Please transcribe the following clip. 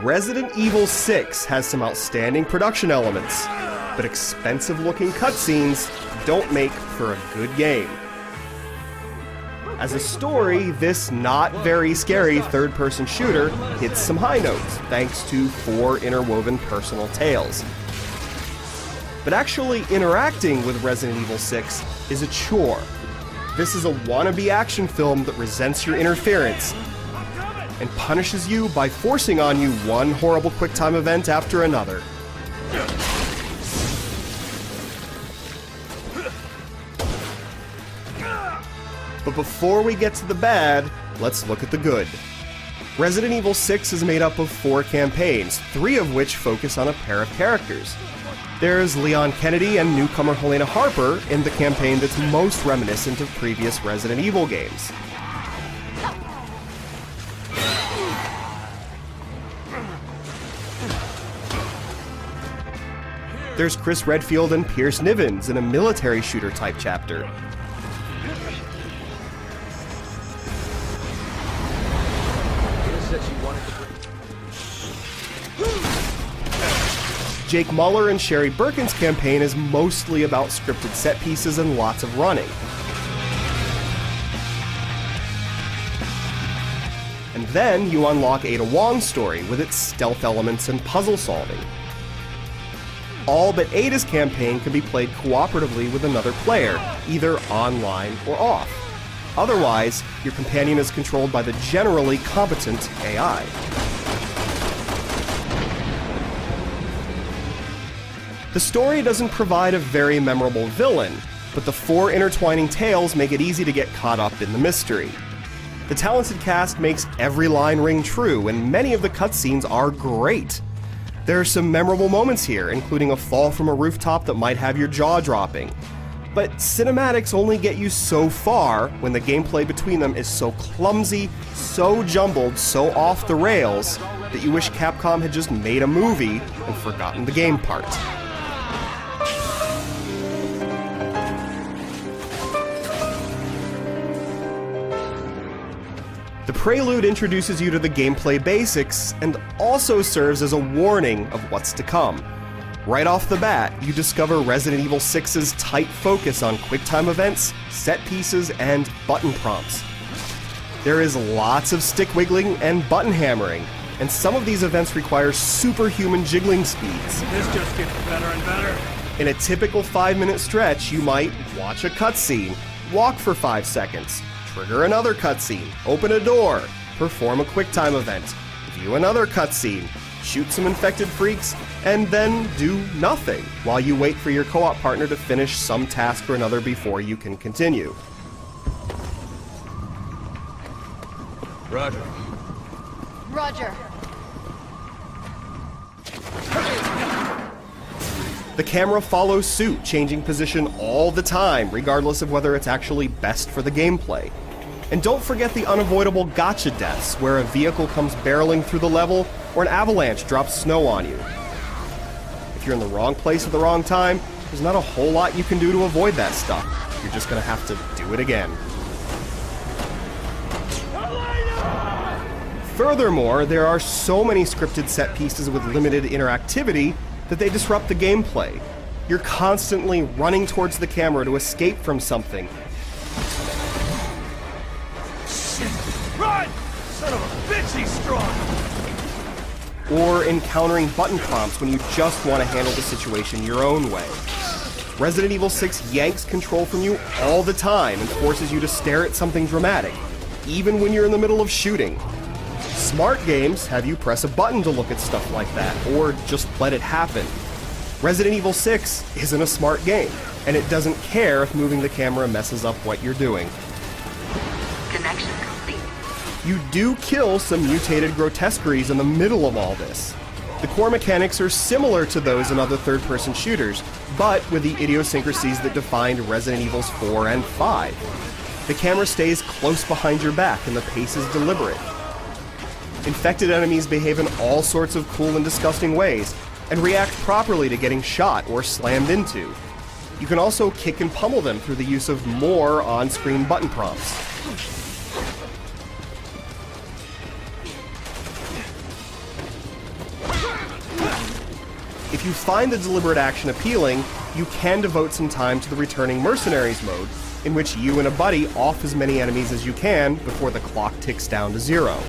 Resident Evil 6 has some outstanding production elements, but expensive-looking cutscenes don't make for a good game. As a story, this not very scary third-person shooter hits some high notes, thanks to 4 interwoven personal tales. But actually interacting with Resident Evil 6 is a chore. This is a wannabe action film that resents your interference and punishes you by forcing on you one horrible QuickTime event after another. But before we get to the bad, let's look at the good. Resident Evil 6 is made up of 4 campaigns, 3 of which focus on a pair of characters. There's Leon Kennedy and newcomer Helena Harper in the campaign that's most reminiscent of previous Resident Evil games. There's Chris Redfield and Pierce Nivens in a military shooter type chapter. Jake Muller and Sherry Birkin's campaign is mostly about scripted set pieces and lots of running. And then you unlock Ada Wong's story with its stealth elements and puzzle solving. All but Ada's campaign can be played cooperatively with another player, either online or off. Otherwise, your companion is controlled by the generally competent AI. The story doesn't provide a very memorable villain, but the 4 intertwining tales make it easy to get caught up in the mystery. The talented cast makes every line ring true, and many of the cutscenes are great. There are some memorable moments here, including a fall from a rooftop that might have your jaw dropping. But cinematics only get you so far when the gameplay between them is so clumsy, so jumbled, so off the rails, that you wish Capcom had just made a movie and forgotten the game part. The prelude introduces you to the gameplay basics and also serves as a warning of what's to come. Right off the bat, you discover Resident Evil 6's tight focus on QuickTime events, set pieces, and button prompts. There is lots of stick wiggling and button hammering, and some of these events require superhuman jiggling speeds. This just gets better and better. In a typical 5-minute stretch, you might watch a cutscene, walk for 5 seconds, trigger another cutscene, open a door, perform a QuickTime event, view another cutscene, shoot some infected freaks, and then do nothing while you wait for your co-op partner to finish some task or another before you can continue. Roger. Roger. The camera follows suit, changing position all the time, regardless of whether it's actually best for the gameplay. And don't forget the unavoidable gotcha deaths, where a vehicle comes barreling through the level, or an avalanche drops snow on you. If you're in the wrong place at the wrong time, there's not a whole lot you can do to avoid that stuff. You're just gonna have to do it again. Furthermore, there are so many scripted set pieces with limited interactivity that they disrupt the gameplay. You're constantly running towards the camera to escape from something. Run! Son of a bitch, he's strong! Or encountering button prompts when you just want to handle the situation your own way. Resident Evil 6 yanks control from you all the time and forces you to stare at something dramatic, even when you're in the middle of shooting. Smart games have you press a button to look at stuff like that, or just let it happen. Resident Evil 6 isn't a smart game, and it doesn't care if moving the camera messes up what you're doing. Connection complete. You do kill some mutated grotesqueries in the middle of all this. The core mechanics are similar to those in other third-person shooters, but with the idiosyncrasies that defined Resident Evils 4 and 5. The camera stays close behind your back and the pace is deliberate. Infected enemies behave in all sorts of cool and disgusting ways, and react properly to getting shot or slammed into. You can also kick and pummel them through the use of more on-screen button prompts. If you find the deliberate action appealing, you can devote some time to the returning mercenaries mode, in which you and a buddy off as many enemies as you can before the clock ticks down to 0.